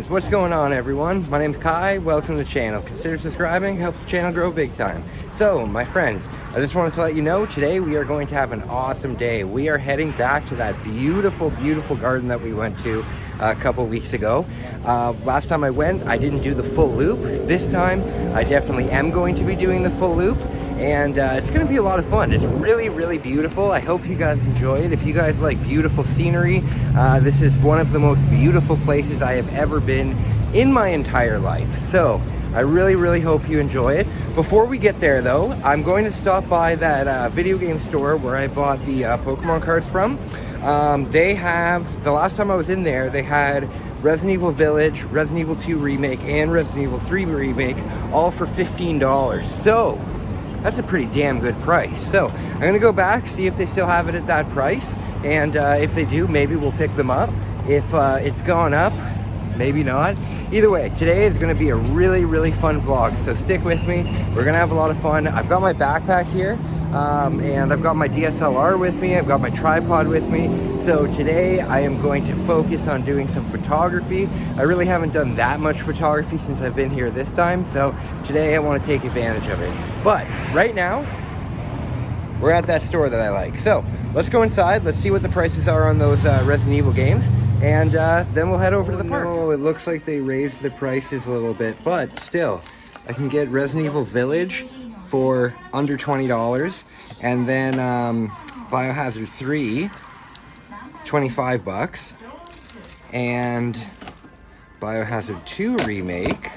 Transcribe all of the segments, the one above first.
friends, what's going on everyone? My name's Kai, welcome to the channel. Consider subscribing, helps the channel grow big time. So my friends, I just wanted to let you know today we are going to have an awesome day. We are heading back to that beautiful garden that we went to a couple weeks ago. Last time I went, I didn't do the full loop. This time I definitely am going to be doing the full loop, and it's going to be a lot of fun. It's really beautiful. I hope you guys enjoy it. If you guys like beautiful scenery, this is one of the most beautiful places I have ever been in my entire life. So I really hope you enjoy it. Before we get there though, I'm going to stop by that video game store where I bought the Pokemon cards from. They have, the last time I was in there, they had Resident Evil Village, Resident Evil 2 Remake, and Resident Evil 3 Remake, all for $15. So that's a pretty damn good price. So I'm gonna go back, see if they still have it at that price, and if they do, maybe we'll pick them up. If it's gone up, maybe not. Either way, today is gonna be a really fun vlog, so stick with me. We're gonna have a lot of fun. I've got my backpack here, and I've got my DSLR with me, I've got my tripod with me. So today I am going to focus on doing some photography. I really haven't done that much photography since I've been here this time, so today I want to take advantage of it. But right now, we're at that store that I like. So let's go inside, let's see what the prices are on those Resident Evil games, and then we'll head over to the park. Oh, it looks like they raised the prices a little bit, but still, I can get Resident Evil Village for under $20, and then Biohazard 3, 25 bucks, and Biohazard 2 Remake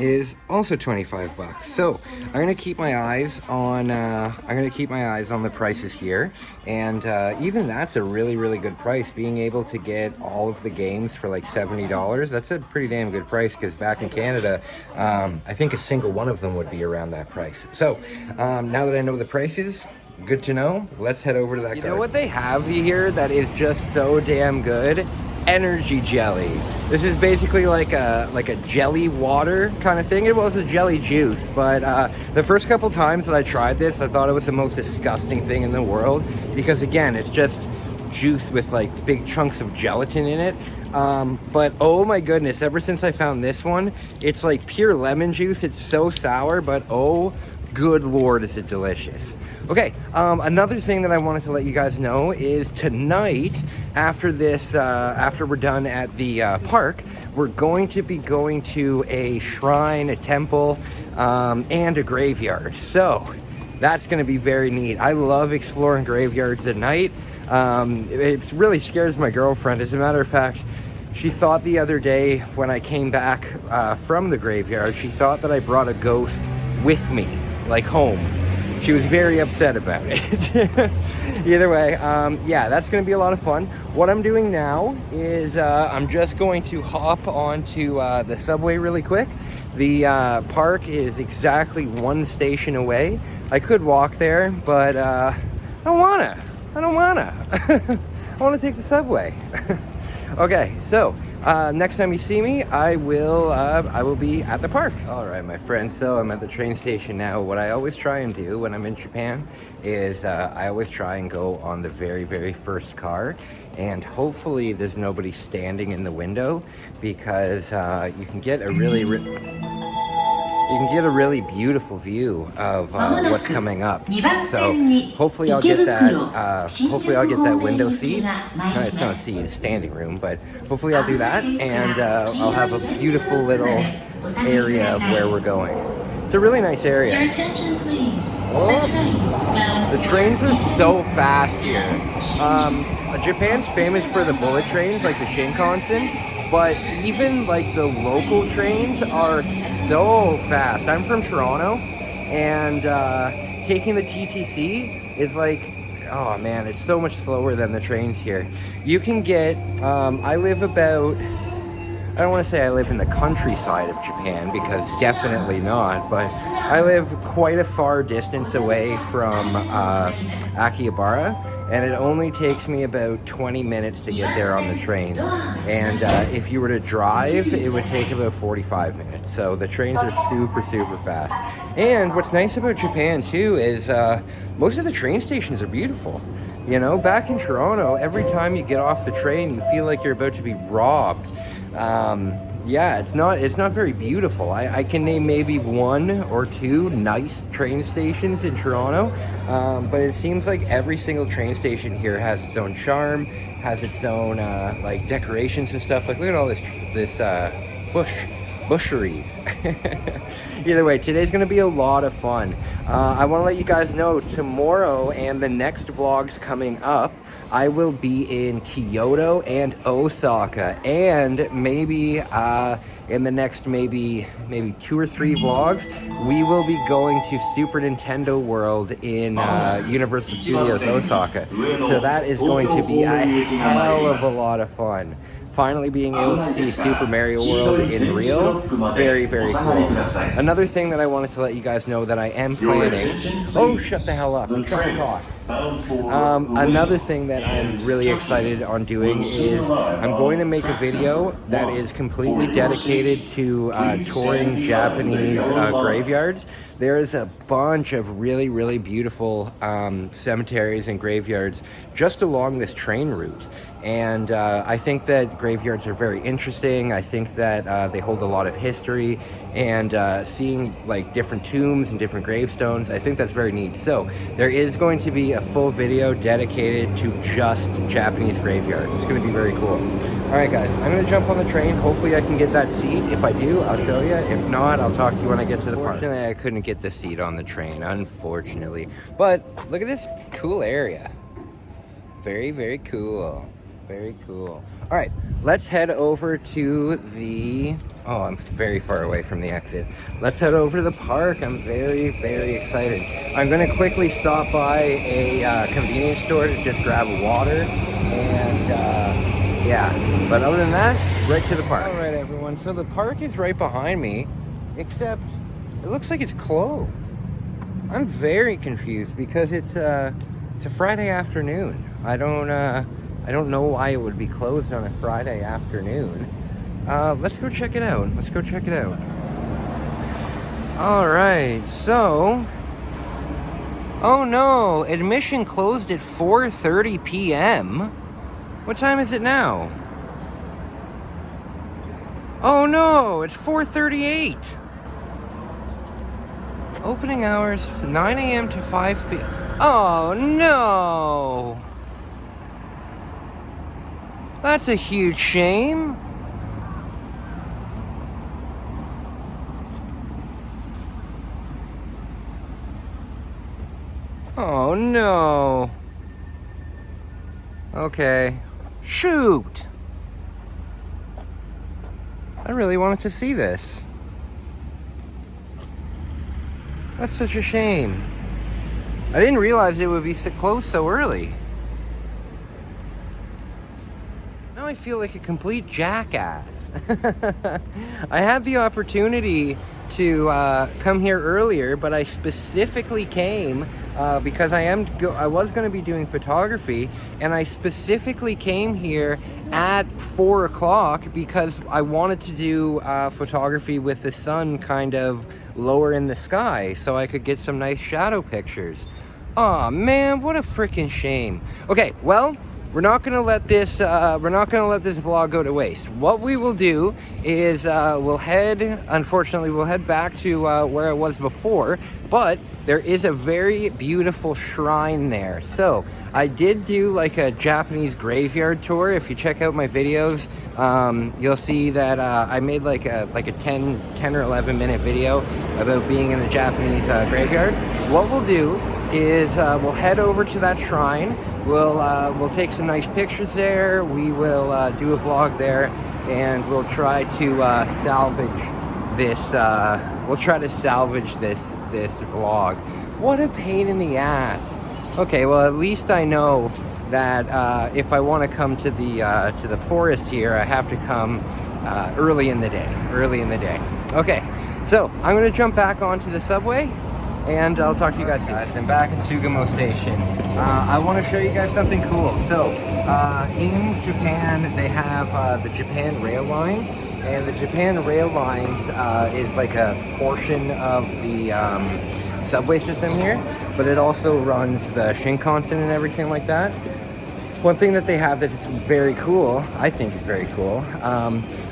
is also 25 bucks. So I'm gonna keep my eyes on the prices here, and even that's a really good price. Being able to get all of the games for like $70, that's a pretty damn good price, because back in Canada, I think a single one of them would be around that price. So now that I know the prices, good to know. Let's head over to that. You know what they have here that is just so damn good? Energy jelly. This is basically like a jelly water kind of thing. It was a jelly juice, but the first couple times that I tried this, I thought it was the most disgusting thing in the world, because again, it's just juice with like big chunks of gelatin in it. But oh my goodness, ever since I found this one, it's like pure lemon juice. It's so sour, but oh good lord, is it delicious. Okay, another thing that I wanted to let you guys know is tonight, after this, after we're done at the park, we're going to be going to a shrine, a temple, and a graveyard. So that's going to be very neat. I love exploring graveyards at night. It really scares my girlfriend. As a matter of fact, she thought the other day when I came back from the graveyard, she thought that I brought a ghost with me, like home. She was very upset about it. Either way, yeah, that's going to be a lot of fun. What I'm doing now is I'm just going to hop onto the subway really quick. The park is exactly one station away. I could walk there, but I don't wanna. I want to take the subway. Okay, so next time you see me, I will be at the park. All right, my friends, so I'm at the train station now. What I always try and do when I'm in Japan is I always try and go on the very first car, and hopefully there's nobody standing in the window, because you can get a really beautiful view of what's coming up. So hopefully I'll get that window seat. It's not a seat, it's a standing room, but hopefully I'll do that, and I'll have a beautiful little area of where we're going. It's a really nice area. Your attention, please. Oh, the trains are so fast here. Japan's famous for the bullet trains, like the Shinkansen, but even like the local trains are so fast. I'm from Toronto, and taking the TTC is like, oh man, it's so much slower than the trains here. You can get, I live about, I don't want to say I live in the countryside of Japan, because definitely not, but I live quite a far distance away from Akihabara, and it only takes me about 20 minutes to get there on the train. And if you were to drive, it would take about 45 minutes. So the trains are super fast. And what's nice about Japan too is most of the train stations are beautiful. You know, back in Toronto, every time you get off the train, you feel like you're about to be robbed. Yeah, it's not very beautiful. I can name maybe one or two nice train stations in Toronto, but it seems like every single train station here has its own charm, has its own like decorations and stuff. Like look at all this bushery. Either way, today's gonna be a lot of fun. I want to let you guys know tomorrow and the next vlogs coming up, I will be in Kyoto and Osaka, and maybe in the next maybe 2 or 3 vlogs, we will be going to Super Nintendo World in Universal Studios Osaka. So that is going to be a hell of a lot of fun. Finally being able to see Super Mario World in real, very, very cool. Another thing that I wanted to let you guys know that I am planning... Oh, shut the hell up, I'm trying to talk. Another thing that I'm really excited on doing is I'm going to make a video that is completely dedicated to touring Japanese graveyards. There is a bunch of really, really beautiful cemeteries and graveyards just along this train route. And I think that graveyards are very interesting. I think that they hold a lot of history, and seeing like different tombs and different gravestones, I think that's very neat. So there is going to be a full video dedicated to just Japanese graveyards. It's going to be very cool. All right, guys, I'm going to jump on the train. Hopefully I can get that seat. If I do, I'll show you. If not, I'll talk to you when I get to the park. Unfortunately, I couldn't get the seat on the train, unfortunately. But look at this cool area. Very, very cool. Very cool. All right, let's head over to the... Oh, I'm very far away from the exit. Let's head over to the park. I'm very, very excited. I'm going to quickly stop by a convenience store to just grab water. And yeah, but other than that, right to the park. All right, everyone. So the park is right behind me, except it looks like it's closed. I'm very confused because it's a Friday afternoon. I don't know why it would be closed on a Friday afternoon. Let's go check it out. Let's go check it out. All right, so... Oh no, admission closed at 4:30 p.m. What time is it now? Oh no, it's 4:38. Opening hours, 9 a.m. to 5 p.m. Oh no! That's a huge shame. Oh no. Okay. Shoot. I really wanted to see this. That's such a shame. I didn't realize it would be closed so early. Now I feel like a complete jackass. I had the opportunity to come here earlier, but I specifically came because I was going to be doing photography, and I specifically came here at 4 o'clock because I wanted to do photography with the sun kind of lower in the sky so I could get some nice shadow pictures. Aw, man, what a freaking shame. Okay, well, we're not gonna let this vlog go to waste. What we will do is we'll head back to where I was before, but there is a very beautiful shrine there. So I did do like a Japanese graveyard tour. If you check out my videos, you'll see that I made like a 10 or 11 minute video about being in the Japanese graveyard. What we'll do is we'll head over to that shrine. We'll take some nice pictures there. We will do a vlog there, and we'll try to salvage this. We'll try to salvage this vlog. What a pain in the ass. Okay, well, at least I know that if I want to come to the forest here, I have to come early in the day. Okay, so I'm gonna jump back onto the subway, and I'll talk to you guys soon. I'm back at Sugamo Station. I want to show you guys something cool. So, in Japan, they have the Japan Rail Lines, and the Japan Rail Lines is like a portion of the subway system here, but it also runs the Shinkansen and everything like that. One thing that they have that is very cool, I think is very cool,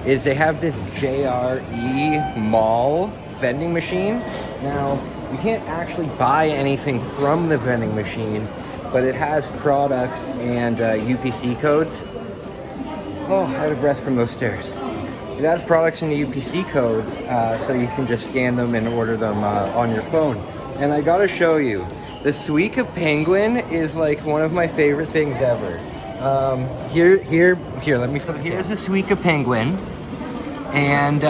is they have this JRE mall vending machine. Now, you can't actually buy anything from the vending machine, but it has products and UPC codes. Oh, out of breath from those stairs. It has products and UPC codes, so you can just scan them and order them on your phone. And I gotta show you, the Suica penguin is like one of my favorite things ever. Here, let me flip. Here's the Suica penguin, and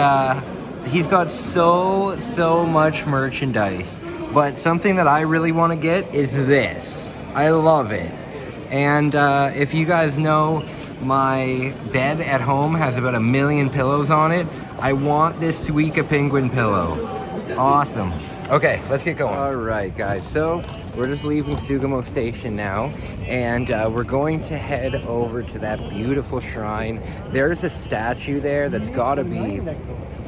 he's got so much merchandise. But something that I really want to get is this. I love it. And if you guys know, my bed at home has about 1 million pillows on it. I want this Suica penguin pillow. Awesome. Okay, let's get going. All right, guys. So we're just leaving Sugamo Station now, and we're going to head over to that beautiful shrine. There's a statue there that's got to be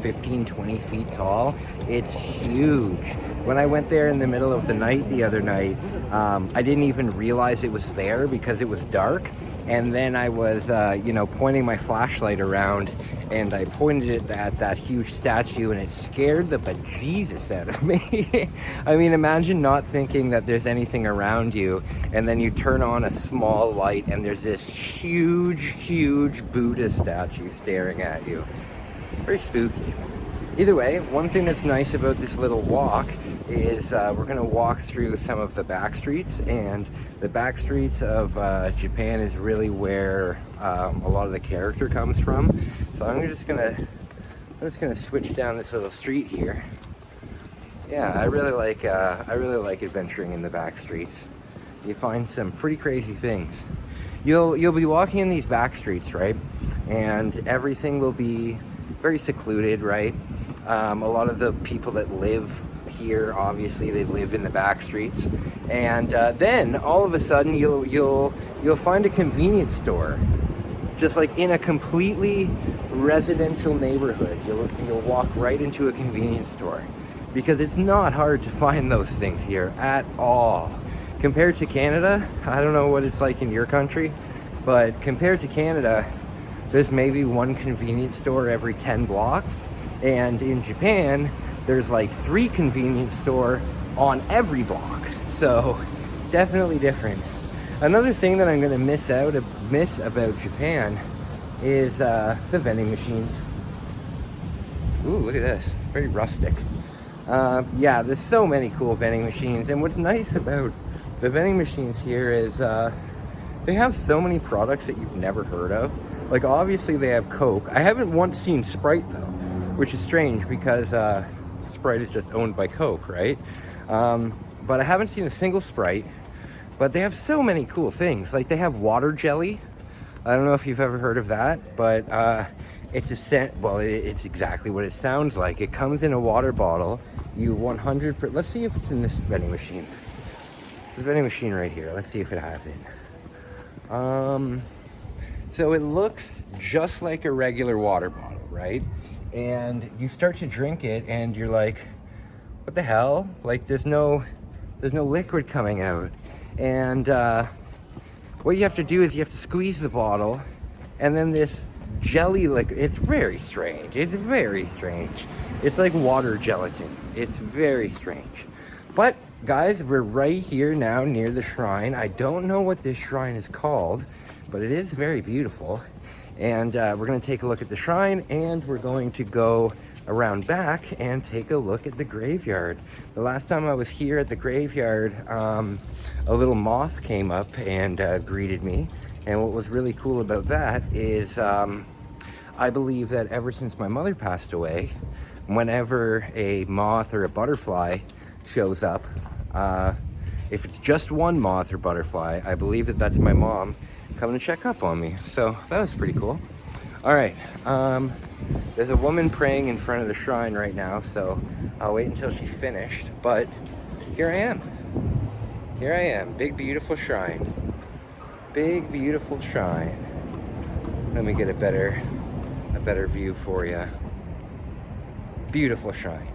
15, 20 feet tall. It's huge. When I went there in the middle of the night the other night, I didn't even realize it was there because it was dark. And then I was, pointing my flashlight around, and I pointed it at that huge statue, and it scared the bejesus out of me. I mean, imagine not thinking that there's anything around you, and then you turn on a small light, and there's this huge Buddha statue staring at you. Very spooky. Either way, one thing that's nice about this little walk is we're going to walk through some of the back streets, and the back streets of Japan is really where a lot of the character comes from. So I'm just gonna switch down this little street here. Yeah, I really like adventuring in the back streets. You find some pretty crazy things. You'll be walking in these back streets, right? And everything will be very secluded, right? A lot of the people that live here, obviously, they live in the back streets, and then all of a sudden you'll find a convenience store, just like in a completely residential neighborhood. You'll walk right into a convenience store, because it's not hard to find those things here at all. Compared to Canada, I don't know what it's like in your country, but compared to Canada, there's maybe one convenience store every 10 blocks, and in Japan, there's like 3 convenience store on every block. So definitely different. Another thing that I'm gonna miss about Japan is the vending machines. Ooh, look at this, very rustic. Yeah, there's so many cool vending machines, and what's nice about the vending machines here is they have so many products that you've never heard of. Like, obviously they have Coke. I haven't once seen Sprite though, which is strange because Sprite is just owned by Coke, right? But I haven't seen a single Sprite, but they have so many cool things. Like, they have water jelly. I don't know if you've ever heard of that, but it's exactly what it sounds like. It comes in a water bottle. Let's see if it's in this vending machine. This vending machine right here. Let's see if it has it. So it looks just like a regular water bottle, right? And you start to drink it and you're like, what the hell? Like, there's no liquid coming out. And what you have to do is you have to squeeze the bottle, and then this jelly liquid, it's very strange. It's very strange. It's like water gelatin. It's very strange. But guys, we're right here now near the shrine. I don't know what this shrine is called, but it is very beautiful. And we're going to take a look at the shrine, and we're going to go around back and take a look at the graveyard. The last time I was here at the graveyard, a little moth came up and greeted me. And what was really cool about that is I believe that ever since my mother passed away, whenever a moth or a butterfly shows up, if it's just one moth or butterfly, I believe that that's my mom coming to check up on me. So that was pretty cool. All right, there's a woman praying in front of the shrine right now, so I'll wait until she's finished. But here I am. Here I am, big beautiful shrine. Big beautiful shrine. Let me get a better view for you. Beautiful shrine.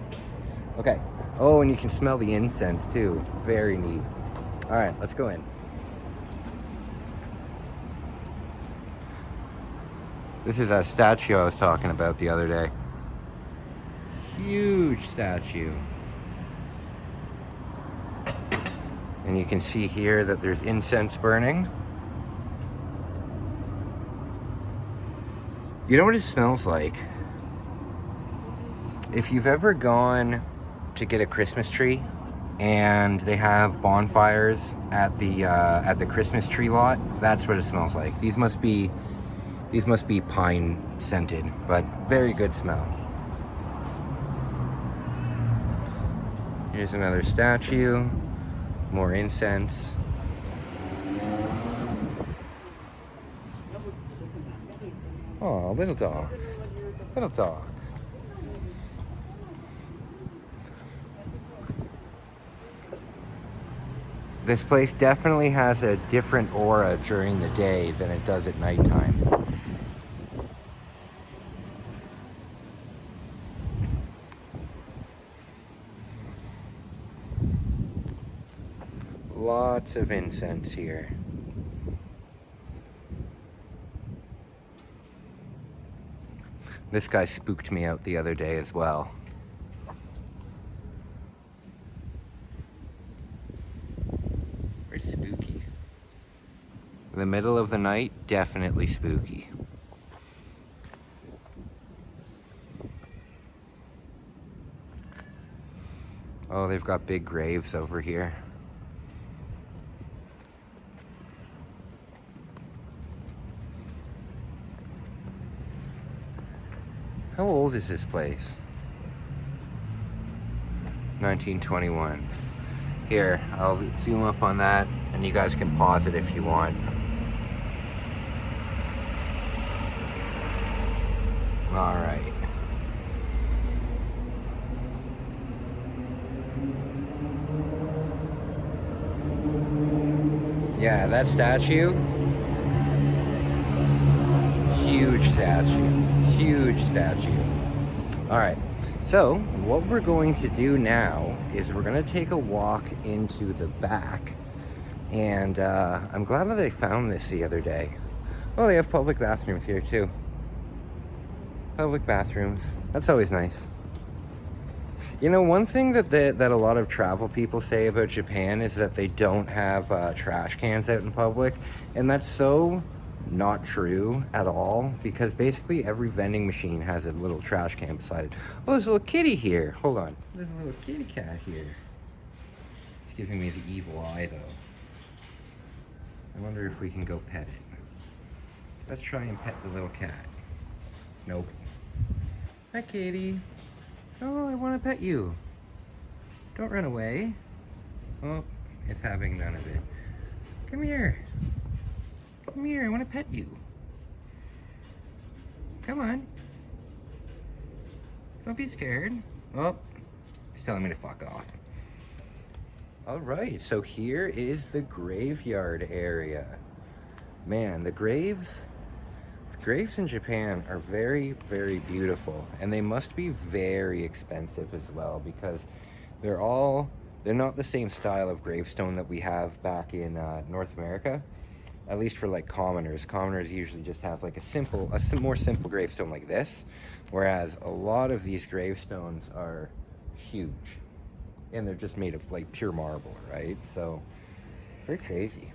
Okay. Oh, and you can smell the incense too. Very neat. All right, let's go in. This is that statue I was talking about the other day. Huge statue. And you can see here that there's incense burning. You know what it smells like? If you've ever gone to get a Christmas tree and they have bonfires at the Christmas tree lot, that's what it smells like. These must be pine scented, but very good smell. Here's another statue, more incense. Oh, little dog. Little dog. This place definitely has a different aura during the day than it does at nighttime. Lots of incense here. This guy spooked me out the other day as well. Very spooky. The middle of the night, definitely spooky. Oh, they've got big graves over here. How old is this place? 1921. Here, I'll zoom up on that and you guys can pause it if you want. All right. Yeah, that statue. Huge statue. Huge statue. All right. So what we're going to do now is we're going to take a walk into the back. And I'm glad that I found this the other day. Oh, they have public bathrooms here too. Public bathrooms. That's always nice. You know, one thing that a lot of travel people say about Japan is that they don't have trash cans out in public. And that's so not true at all, because basically every vending machine has a little trash can beside it. Oh, there's a little kitty here. Hold on. There's a little kitty cat here. It's giving me the evil eye, though. I wonder if we can go pet it. Let's try and pet the little cat. Nope. Hi, kitty. Oh, I want to pet you. Don't run away. Oh, it's having none of it. Come here. Come here, I want to pet you. Come on. Don't be scared. Oh, he's telling me to fuck off. All right, so here is the graveyard area. Man, the graves in Japan are very, very beautiful, and they must be very expensive as well, because they're not the same style of gravestone that we have back in North America. At least for like commoners. Commoners usually just have like a more simple gravestone like this, whereas a lot of these gravestones are huge, and they're just made of like pure marble, right? So very crazy.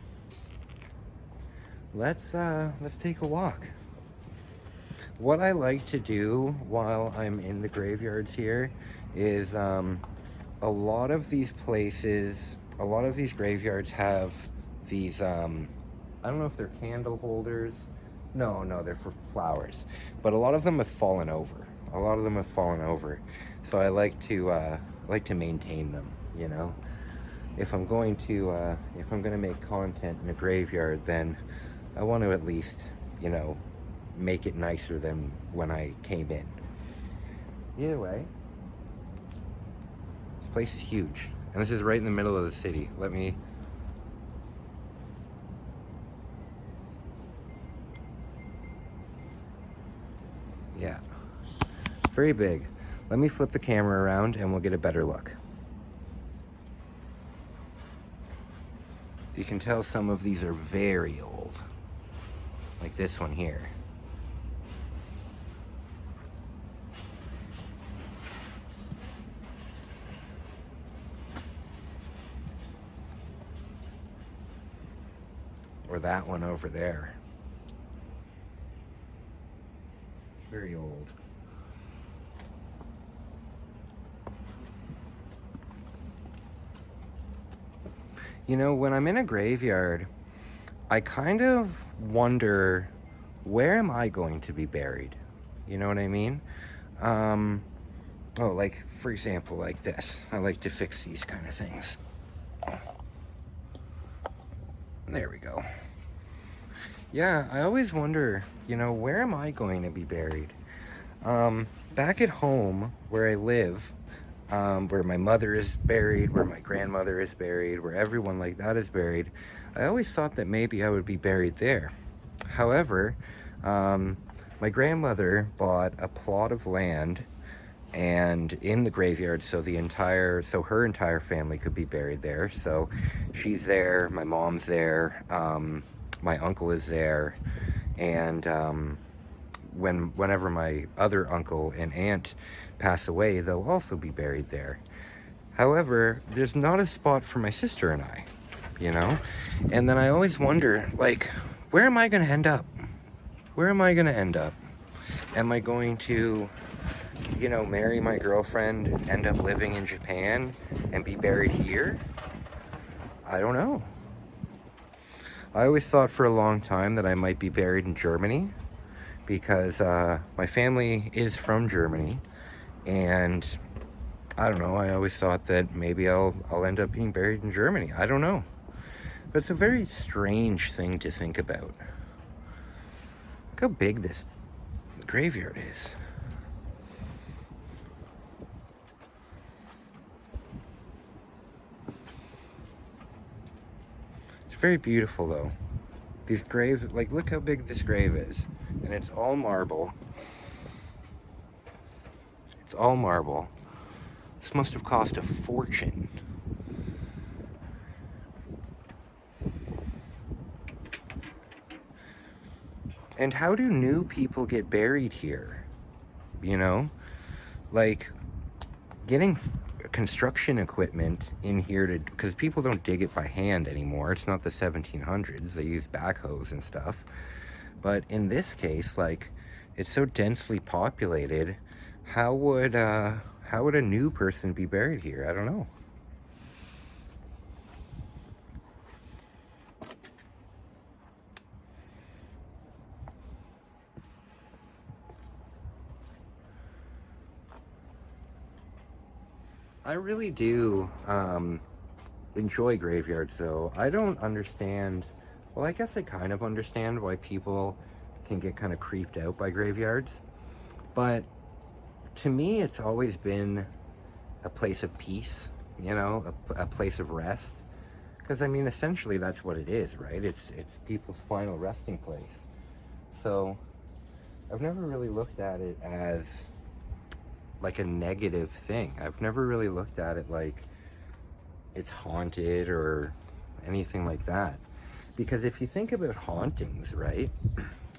Let's take a walk. What I like to do while I'm in the graveyards here is a lot of these graveyards have these I don't know if they're candle holders. No, they're for flowers. But a lot of them have fallen over. So I like to maintain them, you know. If I'm going to make content in a graveyard, then I want to at least, you know, make it nicer than when I came in. Either way, this place is huge. And this is right in the middle of the city. Yeah, very big. Let me flip the camera around and we'll get a better look. You can tell some of these are very old. Like this one here. or that one over there. Very old. You know, when I'm in a graveyard, I kind of wonder, where am I going to be buried? You know what I mean? Oh, like, for example, like this. I like to fix these kind of things. There we go. Yeah, I always wonder, you know, where am I going to be buried? Back at home, where I live, where my mother is buried, where my grandmother is buried, where everyone like that is buried, I always thought that maybe I would be buried there. However, my grandmother bought a plot of land and in the graveyard, so her entire family could be buried there. So she's there, my mom's there, my uncle is there, and whenever my other uncle and aunt pass away, they'll also be buried there. However, there's not a spot for my sister and I, you know? And then I always wonder, like, where am I going to end up? Where am I going to end up? Am I going to, you know, marry my girlfriend, end up living in Japan, and be buried here? I don't know. I always thought for a long time that I might be buried in Germany, because my family is from Germany, and I don't know, I always thought that maybe I'll end up being buried in Germany. I don't know. But it's a very strange thing to think about. Look how big this graveyard is. It's very beautiful though. These graves, like, look how big this grave is. And it's all marble. It's all marble. This must have cost a fortune. And how do new people get buried here? You know? Like, getting construction equipment in here because people don't dig it by hand anymore. It's not the 1700s. They use backhoes and stuff. But in this case, like, it's so densely populated, how would a new person be buried here? I don't know. I really do enjoy graveyards, though. I don't understand. Well, I guess I kind of understand why people can get kind of creeped out by graveyards. But to me, it's always been a place of peace, you know, a place of rest. Because, I mean, essentially that's what it is, right? It's people's final resting place. So I've never really looked at it as like a negative thing. I've never really looked at it like it's haunted or anything like that. Because if you think about hauntings, right?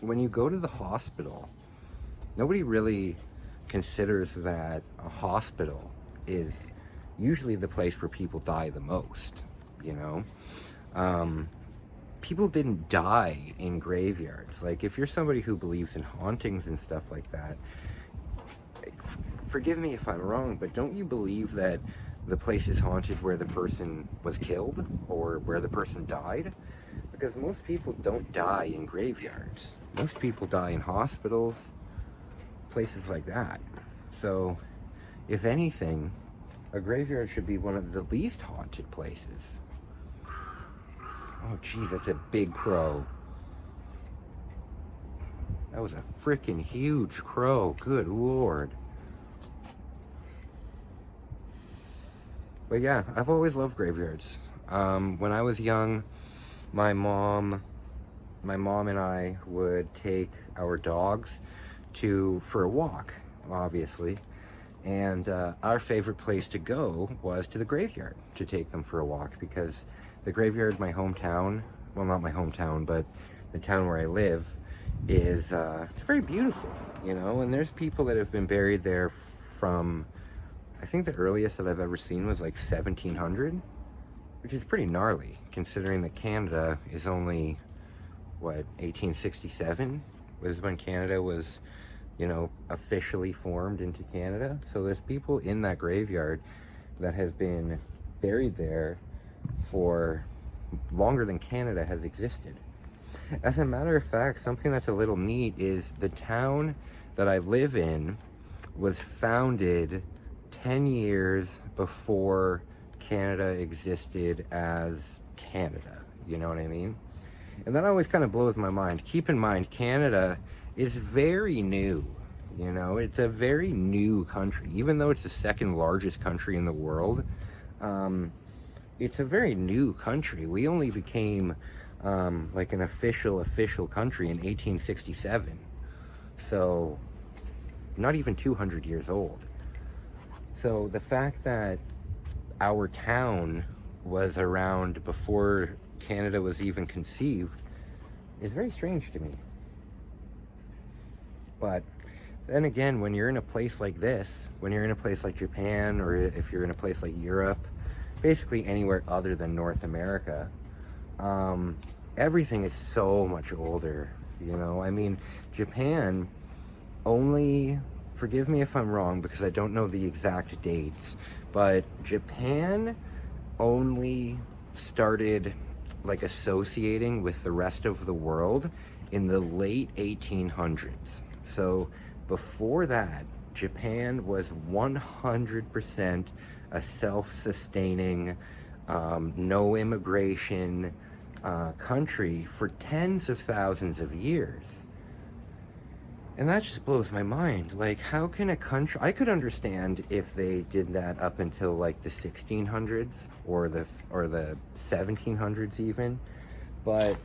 When you go to the hospital, nobody really considers that a hospital is usually the place where people die the most, you know? People didn't die in graveyards. Like, if you're somebody who believes in hauntings and stuff like that, forgive me if I'm wrong, but don't you believe that the place is haunted where the person was killed or where the person died? Because most people don't die in graveyards. Most people die in hospitals, places like that. So, if anything, a graveyard should be one of the least haunted places. Oh geez, that's a big crow. That was a freaking huge crow, good lord. But yeah, I've always loved graveyards. When I was young, my mom and I would take our dogs for a walk, obviously. And our favorite place to go was to the graveyard to take them for a walk, because the graveyard, my hometown, well, not my hometown, but the town where I live, is it's very beautiful, you know. And there's people that have been buried there from, I think the earliest that I've ever seen was like 1700, which is pretty gnarly considering that Canada is only what, 1867 was when Canada was, you know, officially formed into Canada. So there's people in that graveyard that have been buried there for longer than Canada has existed. As a matter of fact, something that's a little neat is the town that I live in was founded 10 years before Canada existed as Canada. You know what I mean? And that always kind of blows my mind. Keep in mind, Canada is very new. You know, it's a very new country. Even though it's the second largest country in the world, it's a very new country. We only became like an official country in 1867. So not even 200 years old. So the fact that our town was around before Canada was even conceived is very strange to me. But then again, when you're in a place like this, when you're in a place like Japan, or if you're in a place like Europe, basically anywhere other than North America, everything is so much older. You know, I mean, Japan only, forgive me if I'm wrong because I don't know the exact dates, but Japan only started like associating with the rest of the world in the late 1800s. So before that, Japan was 100% a self-sustaining, no immigration country for tens of thousands of years. And that just blows my mind. Like, how can a country... I could understand if they did that up until like the 1600s or the 1700s even, but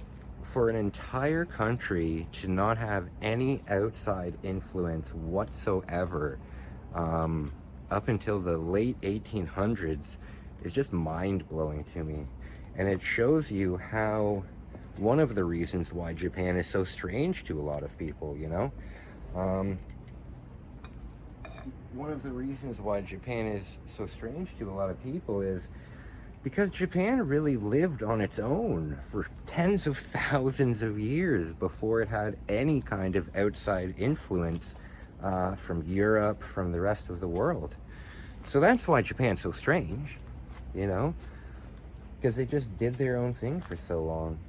for an entire country to not have any outside influence whatsoever up until the late 1800s is just mind-blowing to me. And it shows you how one of the reasons why Japan is so strange to a lot of people, you know? One of the reasons why Japan is so strange to a lot of people is because Japan really lived on its own for tens of thousands of years before it had any kind of outside influence from Europe, from the rest of the world. So that's why Japan's so strange, you know? Because they just did their own thing for so long.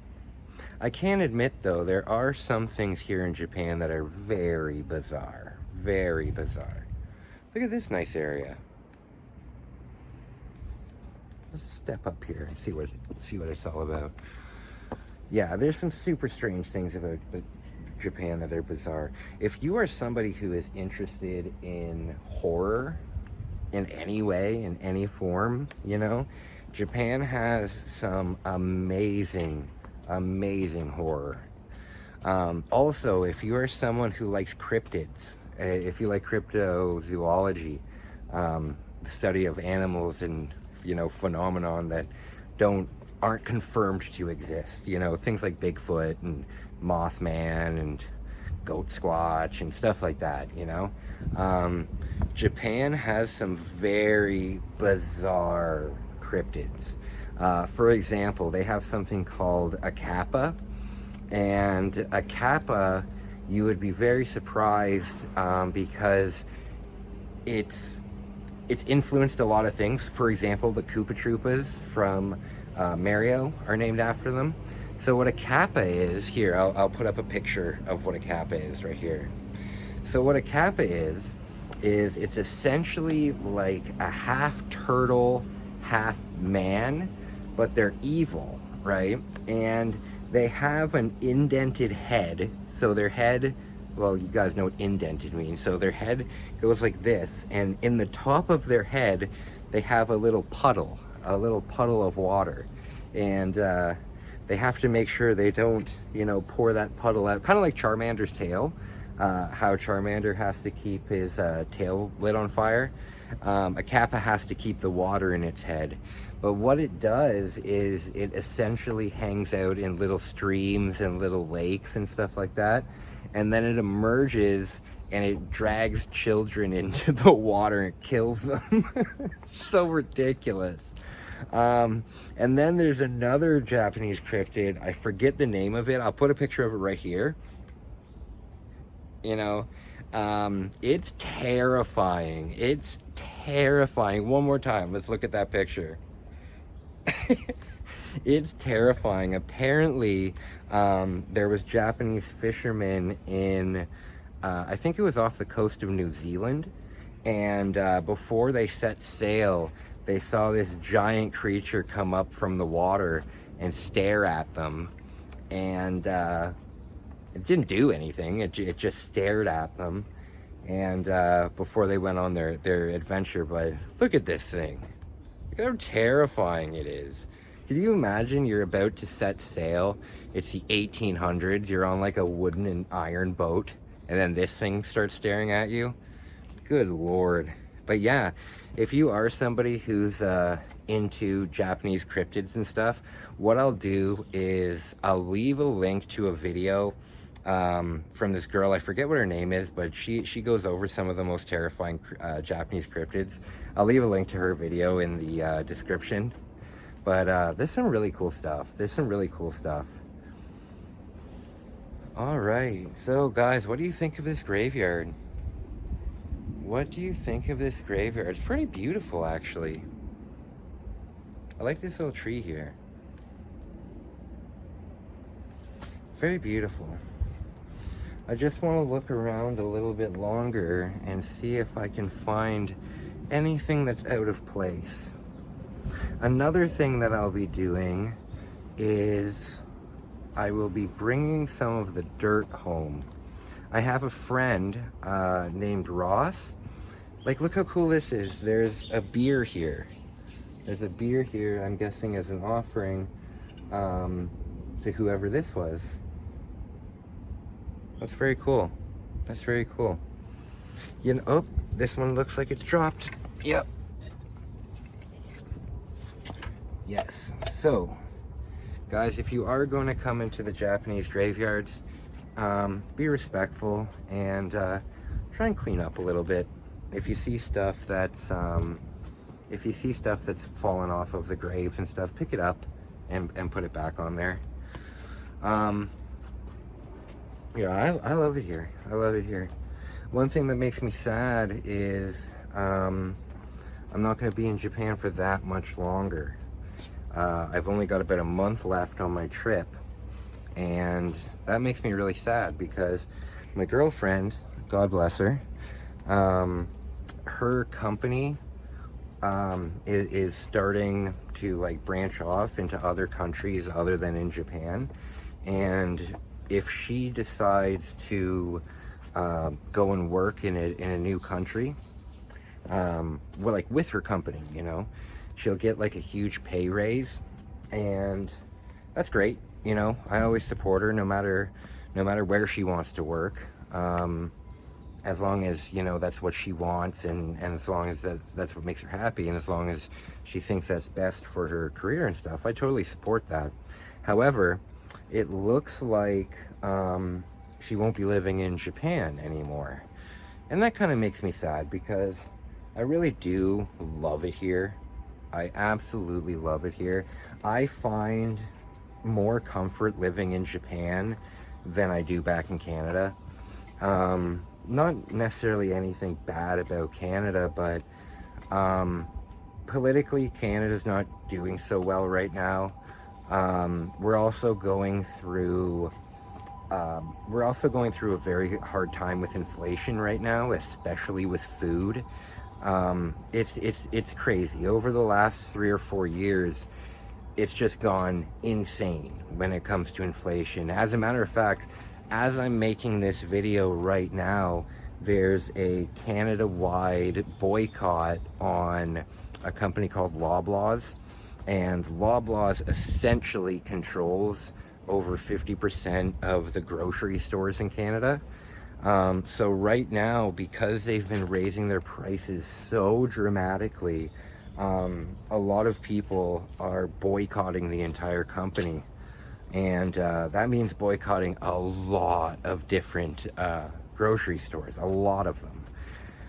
I can admit, though, there are some things here in Japan that are very bizarre. Very bizarre. Look at this nice area. Let's step up here and see what it's all about. Yeah, there's some super strange things about Japan that are bizarre. If you are somebody who is interested in horror in any way, in any form, you know, Japan has some amazing horror. Also, if you are someone who likes cryptids, if you like cryptozoology, the study of animals and, you know, phenomenon that aren't confirmed to exist, you know, things like Bigfoot and Mothman and Goat Squatch and stuff like that, you know, Japan has some very bizarre cryptids. For example, they have something called a kappa, and a kappa, you would be very surprised because it's influenced a lot of things. For example, the Koopa Troopas from Mario are named after them. So what a kappa is, here, I'll put up a picture of what a kappa is right here. So what a kappa is it's essentially like a half turtle, half man, but they're evil, right? And they have an indented head. So their head, well, you guys know what indented means. So their head goes like this, and in the top of their head, they have a little puddle of water. And they have to make sure they don't, you know, pour that puddle out. Kind of like Charmander's tail, how Charmander has to keep his tail lit on fire. A kappa has to keep the water in its head. But what it does is it essentially hangs out in little streams and little lakes and stuff like that. And then it emerges and it drags children into the water and kills them. So ridiculous. And then there's another Japanese cryptid. I forget the name of it. I'll put a picture of it right here. You know, it's terrifying. It's terrifying. One more time. Let's look at that picture. It's terrifying. Apparently, there was Japanese fishermen in, I think it was off the coast of New Zealand, and before they set sail, they saw this giant creature come up from the water and stare at them, and it didn't do anything. It just stared at them, and before they went on their adventure. But look at this thing. Look how terrifying it is. Can you imagine you're about to set sail? It's the 1800s. You're on like a wooden and iron boat, and then this thing starts staring at you. Good Lord. But yeah, if you are somebody who's into Japanese cryptids and stuff, what I'll do is I'll leave a link to a video from this girl. I forget what her name is, but she goes over some of the most terrifying Japanese cryptids. I'll leave a link to her video in the description. But there's some really cool stuff. All right, so guys, what do you think of this graveyard? It's pretty beautiful, actually. I like this little tree here. Very beautiful. I just want to look around a little bit longer and see if I can find anything that's out of place. Another thing that I'll be doing is I will be bringing some of the dirt home. I have a friend named Ross. Like, look how cool this is. There's a beer here. I'm guessing as an offering to whoever this was. That's very cool. You know, oh, this one looks like it's dropped. Yep. Yes. So, guys, if you are going to come into the Japanese graveyards, be respectful and try and clean up a little bit. If you see stuff that's fallen off of the graves and stuff, pick it up and put it back on there. Yeah, I love it here. One thing that makes me sad is I'm not going to be in Japan for that much longer. I've only got about a month left on my trip, and that makes me really sad because my girlfriend, God bless her, her company is starting to like branch off into other countries other than in Japan, and if she decides to go and work in a new country, well, like with her company, you know, she'll get like a huge pay raise, and that's great. You know, I always support her no matter where she wants to work, as long as, you know, that's what she wants, and as long as that's what makes her happy, and as long as she thinks that's best for her career and stuff. I totally support that. However, it looks like she won't be living in Japan anymore, and that kind of makes me sad because I really do love it here. I absolutely love it here. I find more comfort living in Japan than I do back in Canada. Not necessarily anything bad about Canada, but politically Canada's not doing so well right now. We're also going through a very hard time with inflation right now, especially with food. It's crazy. Over the last 3 or 4 years, it's just gone insane when it comes to inflation. As a matter of fact, as I'm making this video right now, there's a Canada-wide boycott on a company called Loblaws, and Loblaws essentially controls over 50% of the grocery stores in Canada. So right now, because they've been raising their prices so dramatically, a lot of people are boycotting the entire company, and that means boycotting a lot of different grocery stores, a lot of them.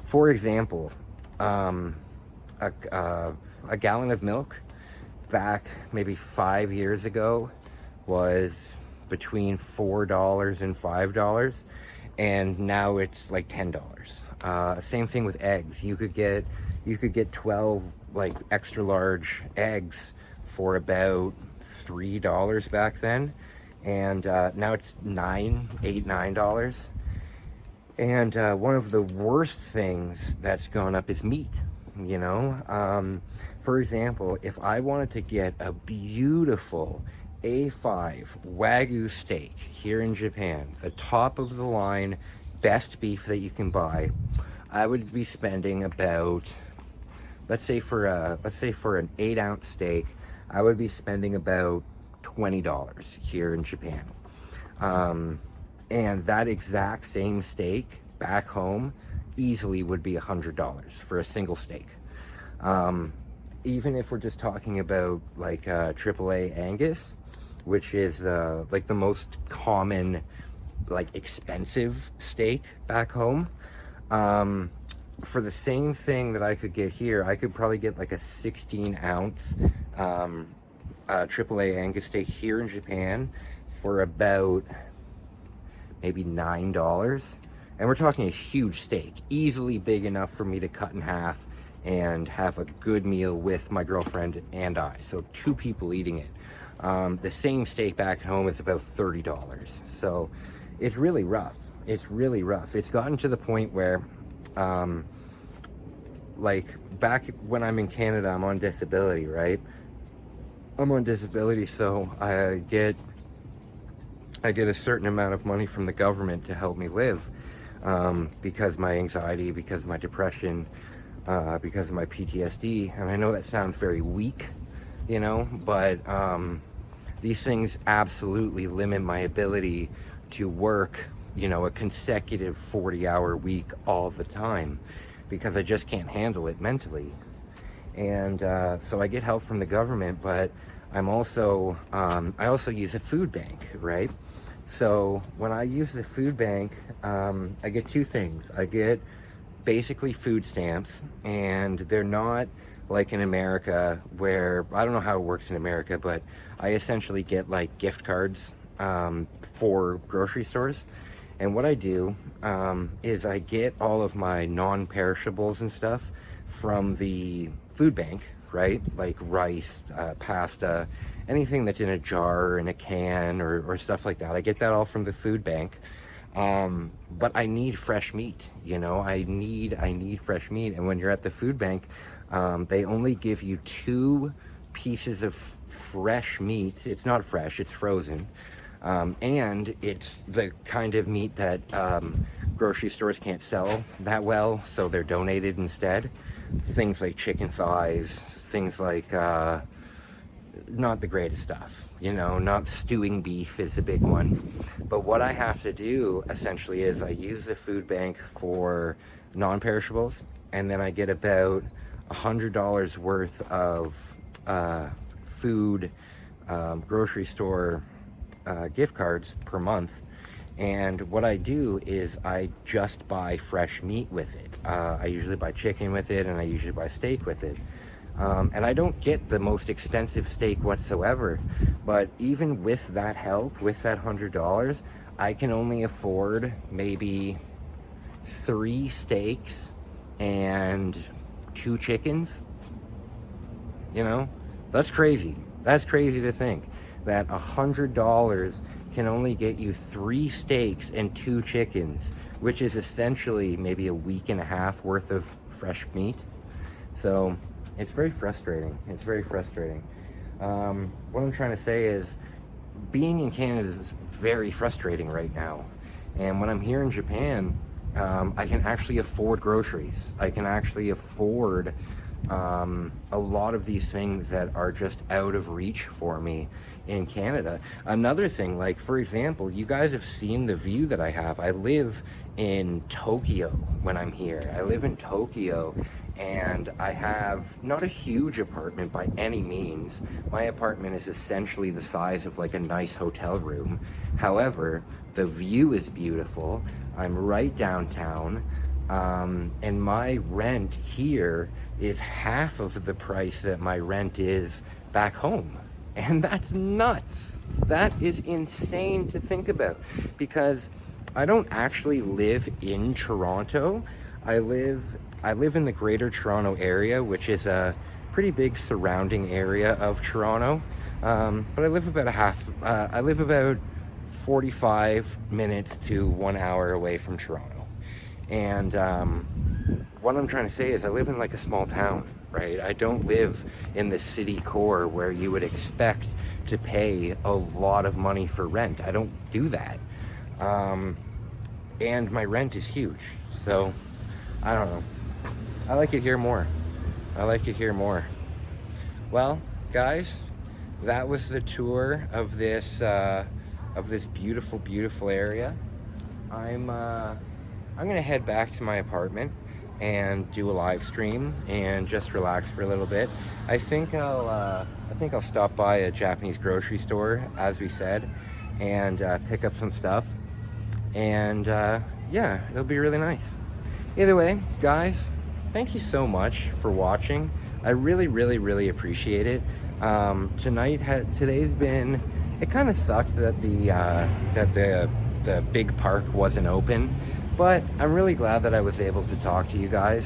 For example, a gallon of milk back maybe 5 years ago was between $4 and $5, and now it's like $10. Same thing with eggs. You could get 12 like extra large eggs for about $3 back then, and now it's $9. And one of the worst things that's gone up is meat. You know, for example, if I wanted to get a beautiful A5 Wagyu steak here in Japan, the top of the line, best beef that you can buy, I would be spending about, let's say for an 8-ounce steak, I would be spending about $20 here in Japan. And that exact same steak back home easily would be $100 for a single steak. Even if we're just talking about like AAA Angus, which is like the most common, like expensive steak back home, for the same thing that I could get here, I could probably get like a 16-ounce AAA Angus steak here in Japan for about maybe $9. And we're talking a huge steak, easily big enough for me to cut in half and have a good meal with my girlfriend and I. So 2 people eating it. The same steak back home is about $30. So it's really rough. It's really rough. It's gotten to the point where, like back when I'm in Canada, I'm on disability, right? I'm on disability, so I get a certain amount of money from the government to help me live. Because my anxiety, because my depression, because of my PTSD. And I know that sounds very weak, you know, but these things absolutely limit my ability to work, you know, a consecutive 40-hour week all the time, because I just can't handle it mentally. And so I get help from the government, but I'm also, I also use a food bank, right? So when I use the food bank, I get 2 things. I get basically food stamps, and they're not like in America where, I don't know how it works in America, but I essentially get like gift cards for grocery stores. And what I do is I get all of my non-perishables and stuff from the food bank, right? Like rice, pasta, anything that's in a jar or in a can or stuff like that. I get that all from the food bank. But I need fresh meat, you know, I need fresh meat. And when you're at the food bank, they only give you 2 pieces of fresh meat. It's not fresh, it's frozen. And it's the kind of meat that grocery stores can't sell that well, so they're donated instead. Things like chicken thighs, things like not the greatest stuff, you know, not stewing beef is a big one. But what I have to do essentially is I use the food bank for non-perishables, and then I get about $100 worth of food grocery store gift cards per month. And what I do is I just buy fresh meat with it. I usually buy chicken with it, and I usually buy steak with it. And I don't get the most expensive steak whatsoever, but even with that help, with that $100, I can only afford maybe 3 steaks and 2 chickens. You know, that's crazy. That's crazy to think that $100 can only get you 3 steaks and 2 chickens, which is essentially maybe a week and a half worth of fresh meat. So it's very frustrating. It's very frustrating. What I'm trying to say is being in Canada is very frustrating right now. And when I'm here in Japan, I can actually afford groceries. I can actually afford a lot of these things that are just out of reach for me in Canada. Another thing, like for example, you guys have seen the view that I have. I live in Tokyo when I'm here. I live in Tokyo, and I have not a huge apartment by any means. My apartment is essentially the size of like a nice hotel room. However, the view is beautiful. I'm right downtown, and my rent here is half of the price that my rent is back home. And that's nuts. That is insane to think about, because I don't actually live in Toronto. I live in the Greater Toronto area, which is a pretty big surrounding area of Toronto. But I live about 45 minutes to 1 hour away from Toronto. And what I'm trying to say is I live in like a small town, right? I don't live in the city core where you would expect to pay a lot of money for rent. I don't do that. And my rent is huge. So, I don't know. I like it here more. Well, guys, that was the tour of this beautiful, beautiful area. I'm gonna head back to my apartment and do a live stream and just relax for a little bit. I think I'll stop by a Japanese grocery store, as we said, and pick up some stuff. And yeah, it'll be really nice. Either way, guys, thank you so much for watching. I really, really, really appreciate it. Today's been, it kind of sucked that the big park wasn't open, but I'm really glad that I was able to talk to you guys.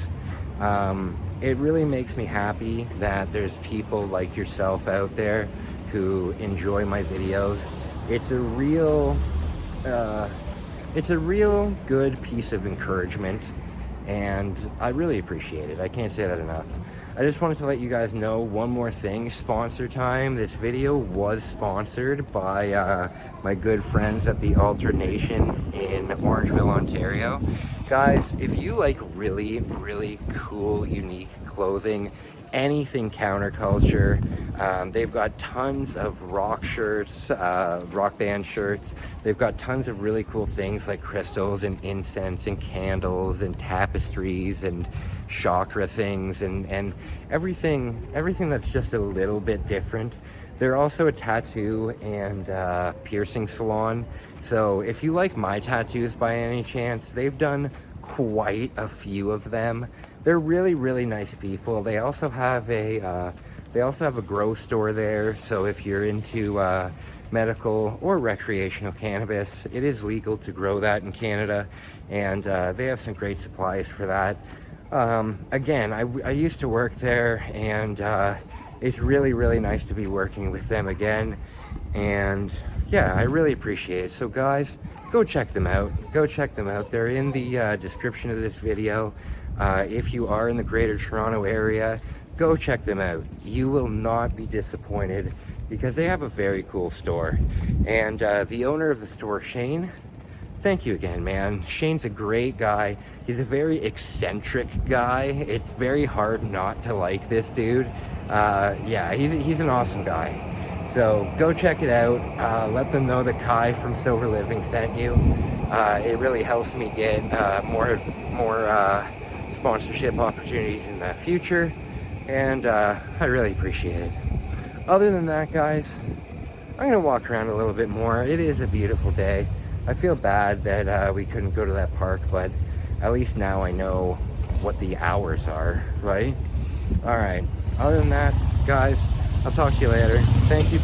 It really makes me happy that there's people like yourself out there who enjoy my videos. It's a real good piece of encouragement, and I really appreciate it. I can't say that enough. I just wanted to let you guys know one more thing. Sponsor time. This video was sponsored by my good friends at the Alter Nation in Orangeville, Ontario. Guys, if you like really, really cool, unique clothing, anything counterculture, they've got tons of rock shirts, rock band shirts. They've got tons of really cool things like crystals and incense and candles and tapestries and chakra things and everything that's just a little bit different. They're also a tattoo and piercing salon. So if you like my tattoos by any chance, they've done quite a few of them. They're really, really nice people. They also have a grow store there. So if you're into medical or recreational cannabis, it is legal to grow that in Canada, and they have some great supplies for that. Again, I used to work there, and it's really, really nice to be working with them again. And yeah, I really appreciate it. So guys, go check them out. They're in the description of this video. If you are in the Greater Toronto area, go check them out. You will not be disappointed, because they have a very cool store. And the owner of the store, Shane, thank you again, man. Shane's a great guy. He's a very eccentric guy. It's very hard not to like this dude. Yeah, he's an awesome guy. So go check it out. Let them know that Kai from Silver Living sent you. It really helps me get more sponsorship opportunities in the future, and I really appreciate it. Other than that, guys, I'm gonna walk around a little bit more. It is a beautiful day. I feel bad that we couldn't go to that park, but at least now I know what the hours are, right? All right. Other than that, guys, I'll talk to you later. Thank you.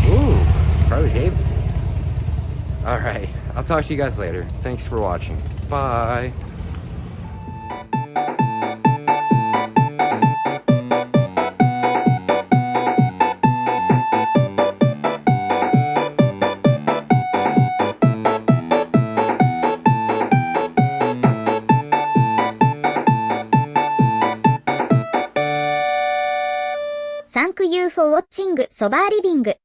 Ooh, Harley Davidson. All right. I'll talk to you guys later. Thanks for watching. Bye. Thank you for watching そばリビング